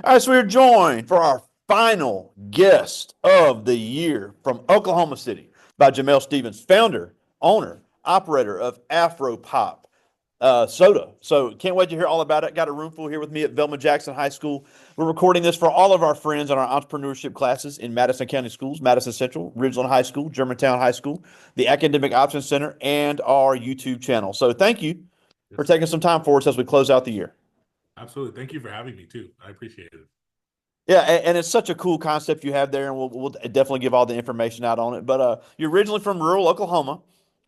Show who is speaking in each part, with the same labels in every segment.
Speaker 1: All right, so we're joined for our final guest of the year from Oklahoma City by Jamel Stephens, founder, owner, operator of Afro Pop soda. So can't wait to hear all about it. Got a room full here with me at Velma Jackson High School. We're recording this for all of our friends on our entrepreneurship classes in Madison County Schools, Madison Central, Ridgeland High School, Germantown High School, the Academic Options Center, and our YouTube channel. So thank you for
Speaker 2: Yes,
Speaker 1: taking some time for us as we close out the year.
Speaker 2: absolutely. Thank you for having me too. I appreciate it.
Speaker 1: Yeah, and it's such a cool concept you have there, and we'll definitely give all the information out on it. But you're originally from rural Oklahoma,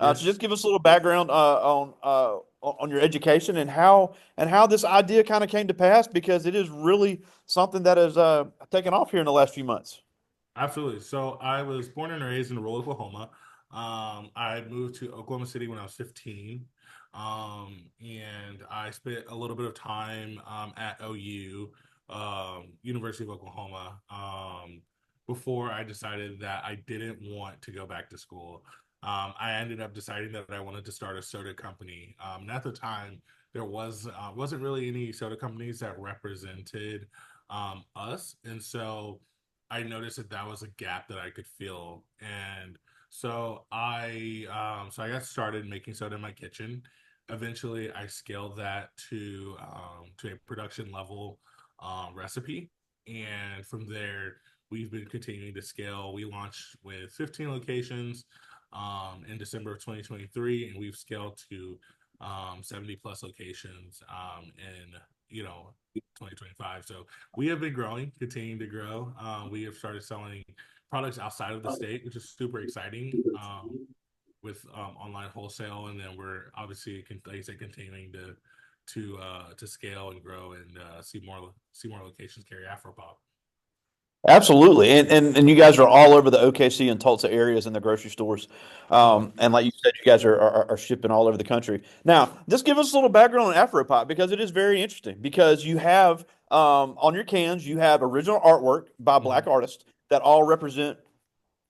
Speaker 1: so
Speaker 2: Yes,
Speaker 1: just give us a little background on your education and how this idea kind of came to pass because it is really something that has taken off here in the last few months.
Speaker 2: absolutely. So I was born and raised in rural Oklahoma. I moved to Oklahoma City when I was 15. And I spent a little bit of time at OU, University of Oklahoma, before I decided that I didn't want to go back to school. I ended up deciding that I wanted to start a soda company. And at the time, there wasn't really any soda companies that represented us, and so I noticed that that was a gap that I could fill, and so I got started making soda in my kitchen. Eventually, I scaled that to a production level recipe, and from there, we've been continuing to scale. We launched with 15 locations in December of 2023, and we've scaled to 70 plus locations in 2025. So we have been growing, continuing to grow. We have started selling products outside of the state, which is super exciting, with online wholesale, and then we're obviously, like I said, continuing to scale and grow and see more locations carry Afro Pop.
Speaker 1: Absolutely, and you guys are all over the OKC and Tulsa areas in the grocery stores,
Speaker 2: Oh,
Speaker 1: and like you said, you guys are shipping all over the country. Now, just give us a little background on Afropop because it is very interesting. Because you have on your cans, you have original artwork by
Speaker 2: mhm.
Speaker 1: black artists that all represent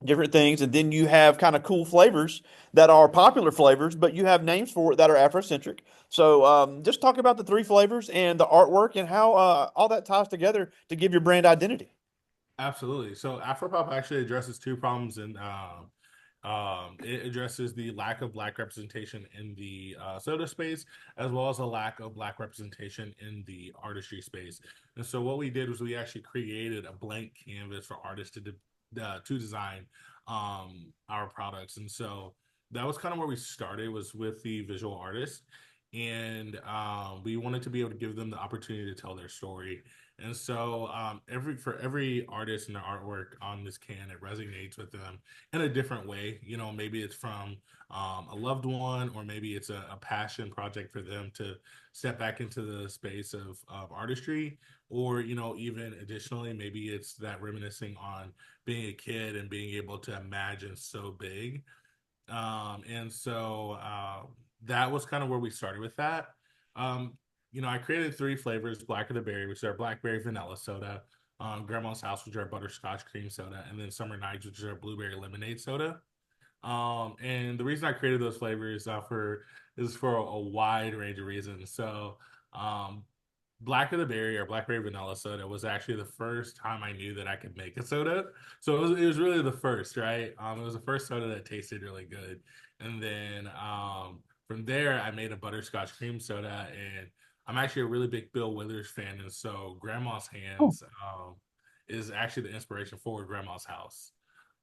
Speaker 1: different things, and then you have kind of cool flavors that are popular flavors, but you have names for it that are Afrocentric. So, just talk about the three flavors and the artwork and how all that ties together to give your brand identity.
Speaker 2: Absolutely. So Afropop actually addresses two problems, and it addresses the lack of black representation in the soda space, as well as a lack of black representation in the artistry space. And so what we did was we actually created a blank canvas for artists to design our products. And so that was kind of where we started, was with the visual artist, and we wanted to be able to give them the opportunity to tell their story. And so every artist and their artwork on this can, it resonates with them in a different way. Maybe it's from a loved one, or maybe it's a passion project for them to step back into the space of artistry, or even additionally, maybe it's that reminiscing on being a kid and being able to imagine so big. And so that was kind of where we started with that. Um, I created three flavors: Black of the Berry, which is our blackberry vanilla soda; Grandma's House, which is our butterscotch cream soda; and then Summer Nights, which is our blueberry lemonade soda. And the reason I created those flavors for a wide range of reasons. So, um, Black of the Berry, or Blackberry Vanilla Soda, was actually the first time I knew that I could make a soda. So it was really the first, right? It was the first soda that tasted really good. And then from there, I made a butterscotch cream soda, and I'm actually a really big Bill Withers fan. And so Grandma's Hands is actually the inspiration for Grandma's House.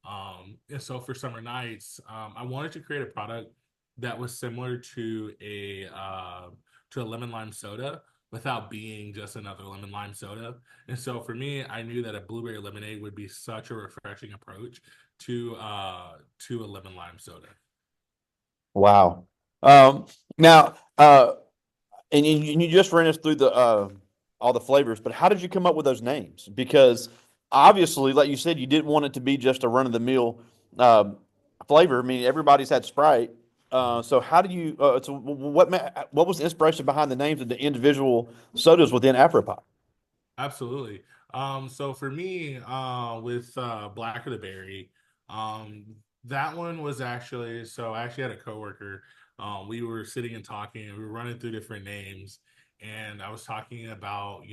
Speaker 2: And so for Summer Nights, I wanted to create a product that was similar to a lemon lime soda, without being just another lemon lime soda. And so for me, I knew that a blueberry lemonade would be such a refreshing approach to a lemon lime soda.
Speaker 1: Wow. Now, and you just ran us through the all the flavors, but how did you come up with those names? Because obviously, like you said, you didn't want it to be just a run of the mill uh, flavor. I mean, everybody's had Sprite.
Speaker 2: Mhm.
Speaker 1: So how do you? So what was the inspiration behind the names of the individual sodas within Afropop?
Speaker 2: Absolutely. So for me, with Black of the Berry, um, that one was actually, so I actually had a coworker. We were sitting and talking, and we were running through different names, and I was talking about,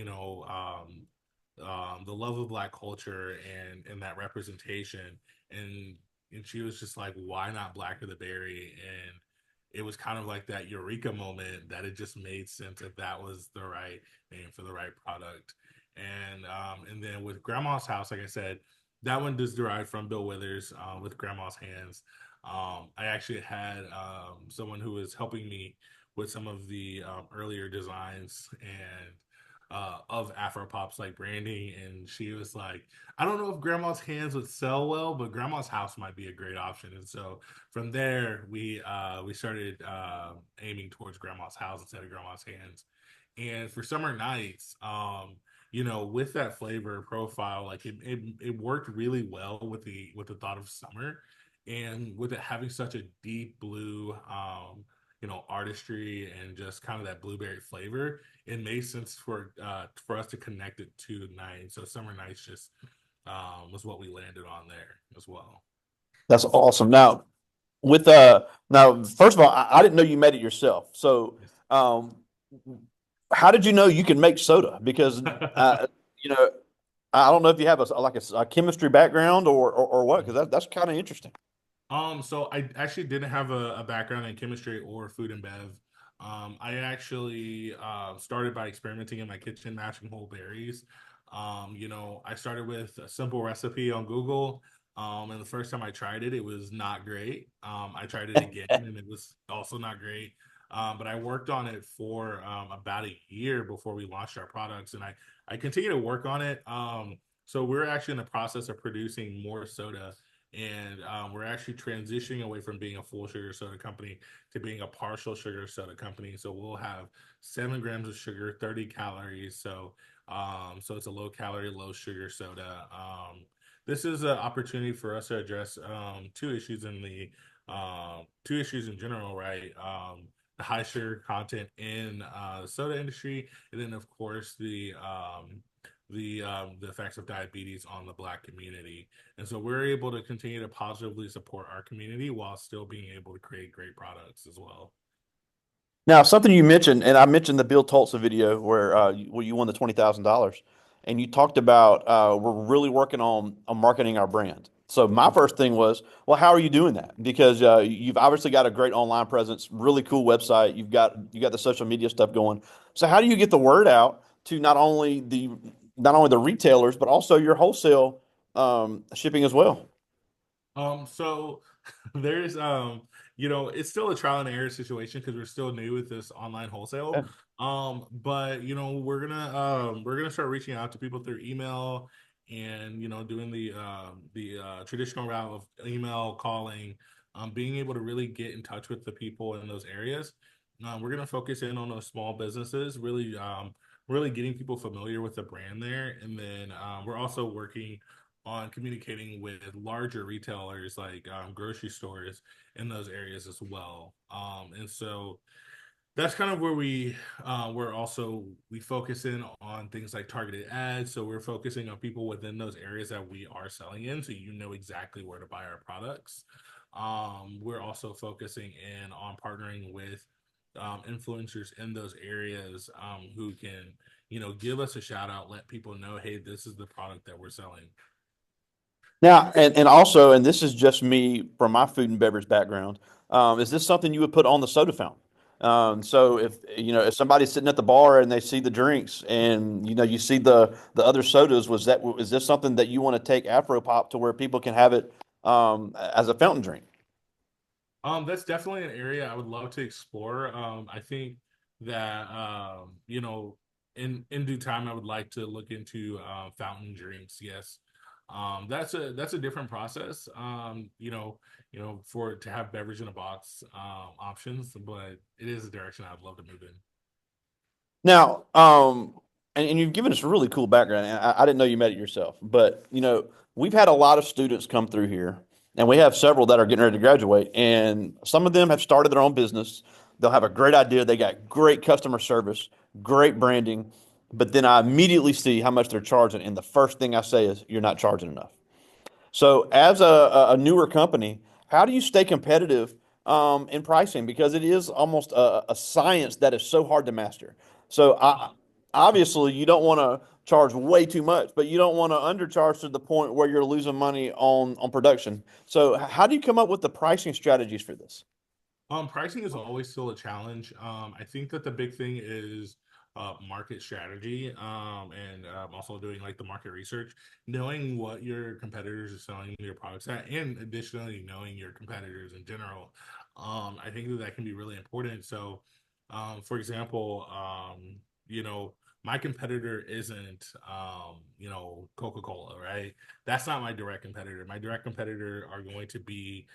Speaker 2: the love of Black culture and that representation. And and she was just like, why not Blacker the Berry? And it was kind of like that eureka moment that it just made sense that that was the right name for the right product. And then with Grandma's House, like I said, that one does derive from Bill Withers, with Grandma's Hands. I actually had someone who was helping me with some of the earlier designs and of Afro Pop's like branding, and she was like, "I don't know if Grandma's Hands would sell well, but Grandma's House might be a great option." And so from there, we started aiming towards Grandma's House instead of Grandma's Hands. And for summer nights, with that flavor profile, like it worked really well with the thought of summer, and with it having such a deep blue, artistry and just kind of that blueberry flavor, it made sense for us to connect it to night. So summer nights just was what we landed on there as well.
Speaker 1: That's awesome. Now, now, first of all, I didn't know you made it yourself. So, um, how did you know you can make soda? Because you know, I don't know if you have a chemistry background or what, because that's kind of interesting.
Speaker 2: So I actually didn't have a background in chemistry or food and bev. I actually started by experimenting in my kitchen, matching whole berries. I started with a simple recipe on Google. And the first time I tried it, it was not great. I tried it again, and it was also not great. But I worked on it for about a year before we launched our products, and I continue to work on it. So we're actually in the process of producing more soda, and we're actually transitioning away from being a full sugar soda company to being a partial sugar soda company. So we'll have 7 grams of sugar, 30 calories. So it's a low calorie, low sugar soda. This is an opportunity for us to address two issues in general, right? The high sugar content in the soda industry, and then of course the effects of diabetes on the Black community. And so we're able to continue to positively support our community while still being able to create great products as well.
Speaker 1: Now, something you mentioned, and I mentioned the Bill Tulsa video where you won the $20,000, and you talked about we're really working on marketing our brand. So my first thing was, well, how are you doing that? Because you've obviously got a great online presence, really cool website. You got the social media stuff going. So how do you get the word out to not only the retailers but also your wholesale shipping as well?
Speaker 2: So there's it's still a trial and error situation because we're still new with this online wholesale. But we're gonna start reaching out to people through email and doing the traditional route of email, calling, being able to really get in touch with the people in those areas. We're gonna focus in on those small businesses, really getting people familiar with the brand there, and then we're also working on communicating with larger retailers like grocery stores in those areas as well. And so that's kind of where we focus in on things like targeted ads. So we're focusing on people within those areas that we are selling in, so you know exactly where to buy our products. We're also focusing in on partnering with influencers in those areas, who can give us a shout out, let people know, hey, this is the product that we're selling.
Speaker 1: Now, and also, and this is just me from my food and beverage background, is this something you would put on the soda fountain? So if somebody's sitting at the bar and they see the drinks and you see the other sodas, is this something that you want to take Afro Pop to where people can have it as a fountain drink?
Speaker 2: That's definitely an area I would love to explore. I think that in due time, I would like to look into fountain drinks. Yes, that's a different process. For to have beverage in a box options, but it is a direction I'd love to move in.
Speaker 1: Now, and you've given us a really cool background, and I didn't know you met it yourself, but we've had a lot of students come through here, and we have several that are getting ready to graduate, and some of them have started their own business. They'll have a great idea. They got great customer service, great branding, but then I immediately see how much they're charging, and the first thing I say is, "You're not charging enough." So, as a newer company, how do you stay competitive in pricing? Because it is almost a science that is so hard to master. So, obviously you don't want to charge way too much, but you don't want to undercharge to the point where you're losing money on production. So how do you come up with the pricing strategies for this?
Speaker 2: Pricing is always still a challenge. I think that the big thing is market strategy, and also doing like the market research, knowing what your competitors are selling your products at, and additionally knowing your competitors in general. I think that that can be really important. So, for example, my competitor isn't, Coca-Cola, right? That's not my direct competitor. My direct competitor are going to be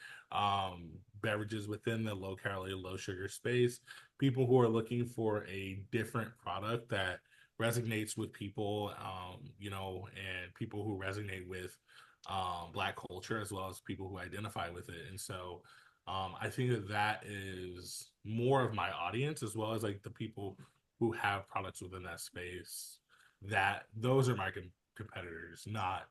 Speaker 2: beverages within the low calorie, low sugar space. People who are looking for a different product that resonates with people, and people who resonate with Black culture as well as people who identify with it. And so I think that that is more of my audience as well as like the people who have products within that space. That those are my competitors, not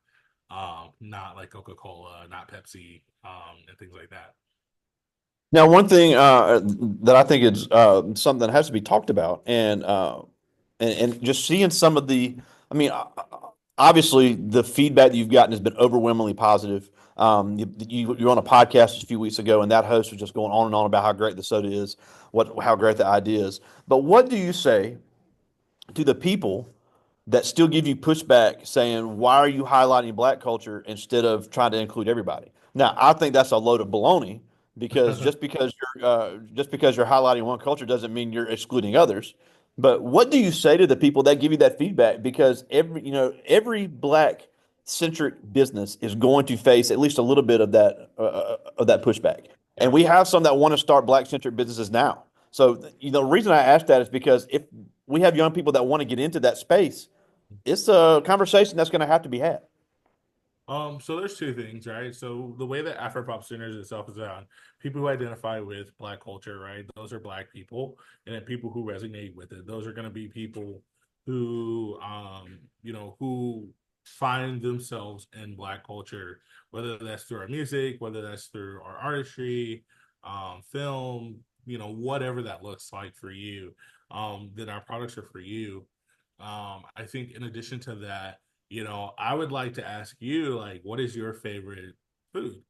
Speaker 2: like Coca Cola, not Pepsi, and things like that.
Speaker 1: Now, one thing that I think is something that has to be talked about, and just seeing some of the, I mean, obviously the feedback that you've gotten has been overwhelmingly positive. You were on a podcast a few weeks ago, and that host was just going on and on about how great the soda is, how great the idea is. But what do you say to the people that still give you pushback saying, why are you highlighting black culture instead of trying to include everybody? Now, I think that's a load of baloney because just because you're highlighting one culture doesn't mean you're excluding others. But what do you say to the people that give you that feedback? Because every black centric business is going to face at least a little bit of that pushback. And
Speaker 2: Yep.
Speaker 1: we have some that want to start black centric businesses now. So, the reason I asked that is because if we have young people that want to get into that space, it's a conversation that's going to have to be had.
Speaker 2: So there's two things, right? So the way that Afro Pop centers itself is on people who identify with Black culture, right? Those are Black people, and then people who resonate with it. Those are going to be people who, who find themselves in Black culture, whether that's through our music, whether that's through our artistry, film, whatever that looks like for you. Then our products are for you. I think in addition to that, I would like to ask you, like, what is your favorite food?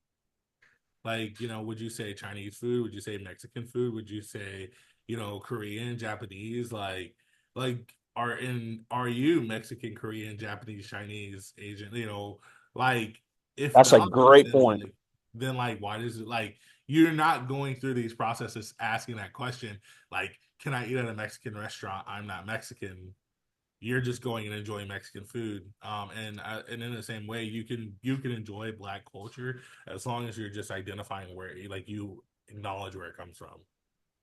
Speaker 2: Like, would you say Chinese food? Would you say Mexican food? Would you say, Korean, Japanese? Are you Mexican, Korean, Japanese, Chinese, Asian? Like, if
Speaker 1: That's a
Speaker 2: not,
Speaker 1: great
Speaker 2: then
Speaker 1: point.
Speaker 2: why does it like you're not going through these processes asking that question? Like, can I eat at a Mexican restaurant? I'm not Mexican. You're just going and enjoying Mexican food. And in the same way, you can enjoy Black culture as long as you're just identifying where like you acknowledge where it comes from.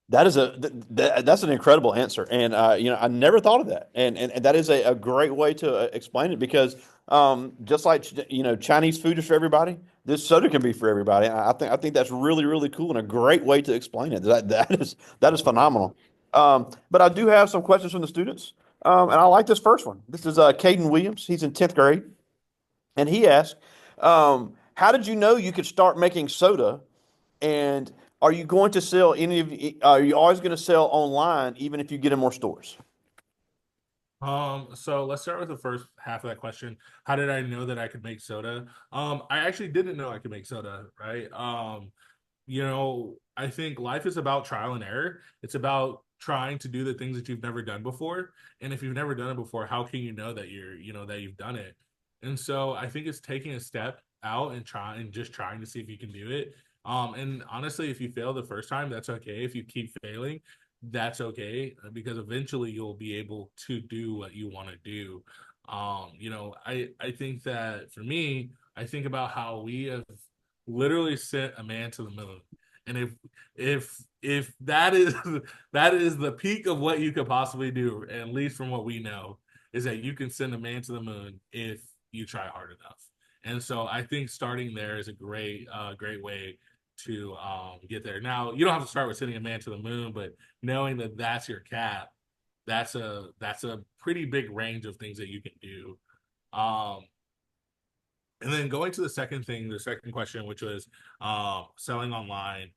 Speaker 1: That's an incredible answer, and I never thought of that, and that is a great way to explain it because just like Chinese food is for everybody, this soda can be for everybody. I think that's really cool and a great way to explain it. That is phenomenal. But I do have some questions from the students, and I like this first one. This is Caden Williams. He's in 10th grade, and he asked, "How did you know you could start making soda?" And are you going to sell any of? Are you always going to sell online, even if you get in more stores?
Speaker 2: So let's start with the first half of that question. How did I know that I could make soda? I actually didn't know I could make soda, right? I think life is about trial and error. It's about trying to do the things that you've never done before. And if you've never done it before, how can you know that that you've done it? And so I think it's taking a step out and just trying to see if you can do it. And honestly, if you fail the first time, that's okay. If you keep failing, that's okay because eventually you'll be able to do what you want to do. I think that for me, I think about how we have literally sent a man to the moon. And if that is that is the peak of what you could possibly do, at least from what we know, is that you can send a man to the moon if you try hard enough. And so I think starting there is a great way to get there. Now you don't have to start with sending a man to the moon, but knowing that that's your cap, that's a pretty big range of things that you can do. Um, and then going to the second question, which was selling online.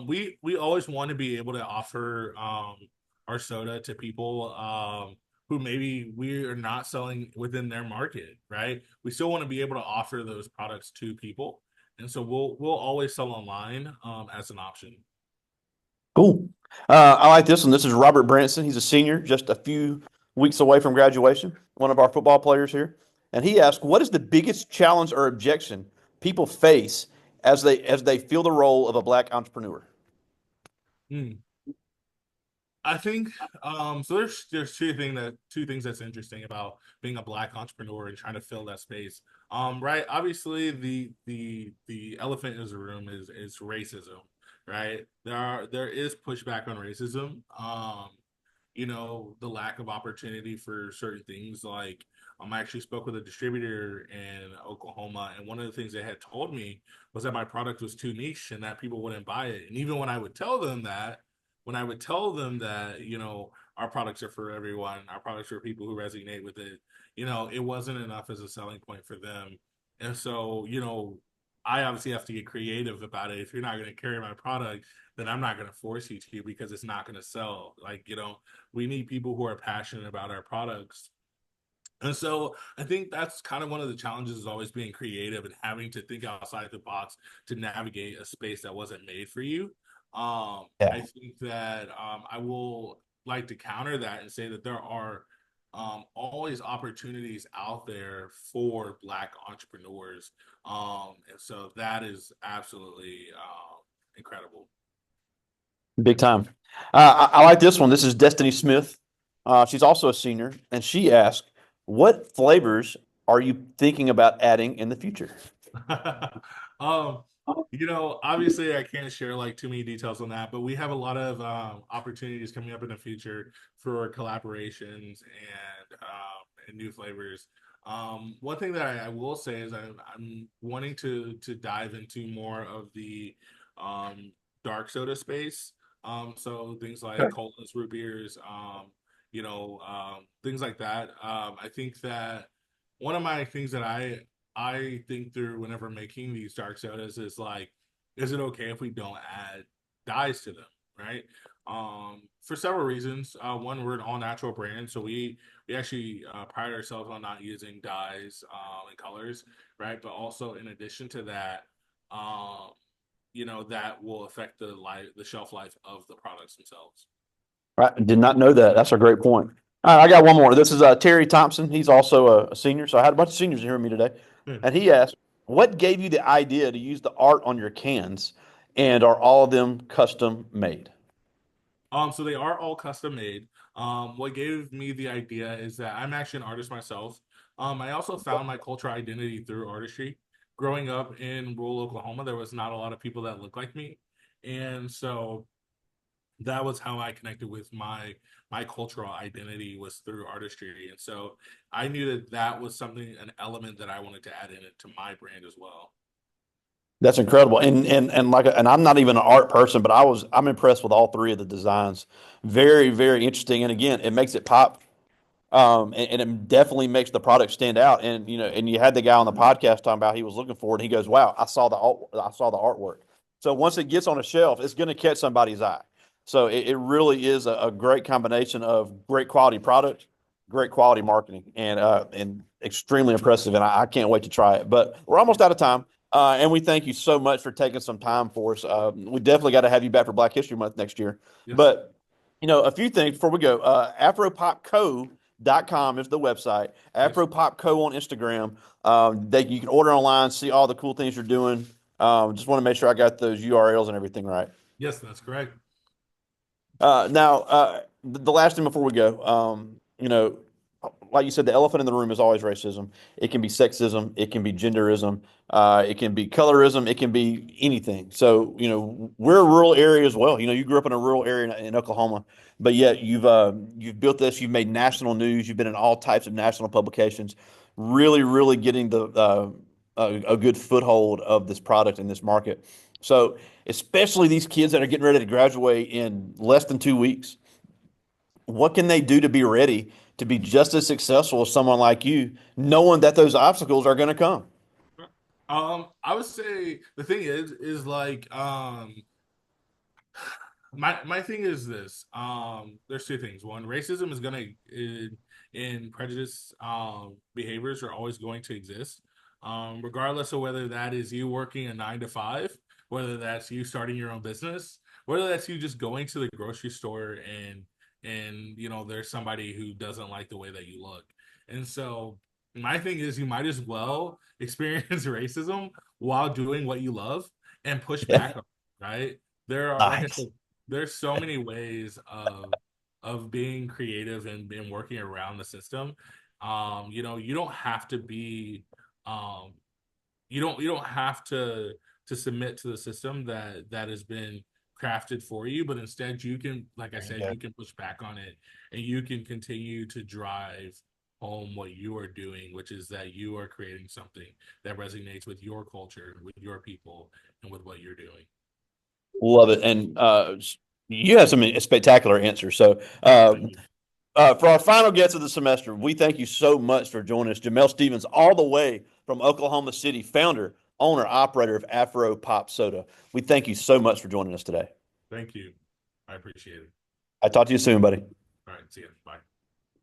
Speaker 2: We always want to be able to offer our soda to people who maybe we are not selling within their market, right? We still want to be able to offer those products to people, and so we'll always sell online as an option.
Speaker 1: Cool. I like this one. This is Robert Branson. He's a senior, just a few weeks away from graduation, one of our football players here. And he asked, what is the biggest challenge or objection people face as they feel the role of a black entrepreneur?
Speaker 2: Hmm. I think so. There's two things that's interesting about being a black entrepreneur and trying to fill that space. Right. Obviously, the elephant in the room is racism. Right. There is pushback on racism. The lack of opportunity for certain things. Like I actually spoke with a distributor in Oklahoma, and one of the things they had told me was that my product was too niche and that people wouldn't buy it. And even when I would tell them that, our products are for everyone, our products are for people who resonate with it, it wasn't enough as a selling point for them. And so, I obviously have to get creative about it. If you're not going to carry my product, then I'm not going to force you to because it's not going to sell. Like, we need people who are passionate about our products. And so I think that's kind of one of the challenges is always being creative and having to think outside the box to navigate a space that wasn't made for you. I
Speaker 1: Yeah.
Speaker 2: think that I will like to counter that and say that there are always opportunities out there for Black entrepreneurs. And so that is absolutely incredible.
Speaker 1: Big time. I like this one. This is Destiny Smith. She's also a senior, and she asked, what flavors are you thinking about adding in the future?
Speaker 2: um, obviously I can't share like too many details on that, but we have a lot of opportunities coming up in the future for collaborations and new flavors. One thing that I will say is I'm wanting to dive into more of the dark soda space. So things like
Speaker 1: Okay.
Speaker 2: colas, root beers, things like that. I think that one of my things that I think through whenever making these dark sodas is like, is it okay if we don't add dyes to them, right? For several reasons. One, we're an all natural brand, so we actually pride ourselves on not using dyes and colors, right? But also in addition to that, um, that will affect the shelf life of the products themselves.
Speaker 1: I did not know that. That's a great point. All right, I got one more. This is Terry Thompson. He's also a senior. So I had a bunch of seniors here with me today. And he asked, what gave you the idea to use the art on your cans? And are all of them custom made?
Speaker 2: So they are all custom made. What gave me the idea is that I'm actually an artist myself. I also found my cultural identity through artistry. Growing up in rural Oklahoma, there was not a lot of people that looked like me, and so that was how I connected with my cultural identity was through artistry. And so I knew that that was something, an element that I wanted to add in it to my brand as well.
Speaker 1: That's incredible. And I'm not even an art person, but I'm impressed with all three of the designs. Very, very interesting. And again, it makes it pop. And it definitely makes the product stand out. And and you had the guy on the podcast talking about he was looking for it. And he goes, "Wow, I saw the artwork." So once it gets on a shelf, it's going to catch somebody's eye. So it really is a great combination of great quality product, great quality marketing, and extremely impressive. And I can't wait to try it. But we're almost out of time. And we thank you so much for taking some time for us. We definitely got to have you back for Black History Month next year.
Speaker 2: Yes.
Speaker 1: But a few things before we go. AfroPopCo.com is the website.
Speaker 2: Yes.
Speaker 1: AfroPopCo on Instagram. You can order online, see all the cool things you're doing. Just want to make sure I got those URLs and everything right.
Speaker 2: Yes, that's correct.
Speaker 1: Now, the last thing before we go, like you said, the elephant in the room is always racism. It can be sexism, it can be genderism, it can be colorism, it can be anything. So, we're a rural area as well. You grew up in a rural area in Oklahoma, but yet you've built this. You've made national news. You've been in all types of national publications. Really, really getting a good foothold of this product in this market. So, especially these kids that are getting ready to graduate in less than 2 weeks, what can they do to be ready to be just as successful as someone like you, knowing that those obstacles are going to come?
Speaker 2: I would say the thing is like my thing is this. There's two things. One, racism is gonna and prejudice behaviors are always going to exist, regardless of whether that is you working a 9 to 5, whether that's you starting your own business, whether that's you just going to the grocery store and there's somebody who doesn't like the way that you look. And so my thing is you might as well experience racism while doing what you love and push back on it, right? There are, like I
Speaker 1: Nice.
Speaker 2: said, there's so many ways of being creative and working around the system. You don't have to be um you don't have to submit to the system that has been crafted for you, but instead you can, like I
Speaker 1: There you
Speaker 2: said,
Speaker 1: go.
Speaker 2: you can push back on it and you can continue to drive home what you are doing, which is that you are creating something that resonates with your culture, with your people, and with what you're doing.
Speaker 1: Love it. And you have some spectacular answers. So,
Speaker 2: Thank you.
Speaker 1: for our final guest of the semester, we thank you so much for joining us. Jamel Stephens, all the way from Oklahoma City, founder, owner, operator of Afro Pop Soda. We thank you so much for joining us today.
Speaker 2: Thank you. I appreciate it.
Speaker 1: I talk to you soon, buddy.
Speaker 2: All right, see you. Bye.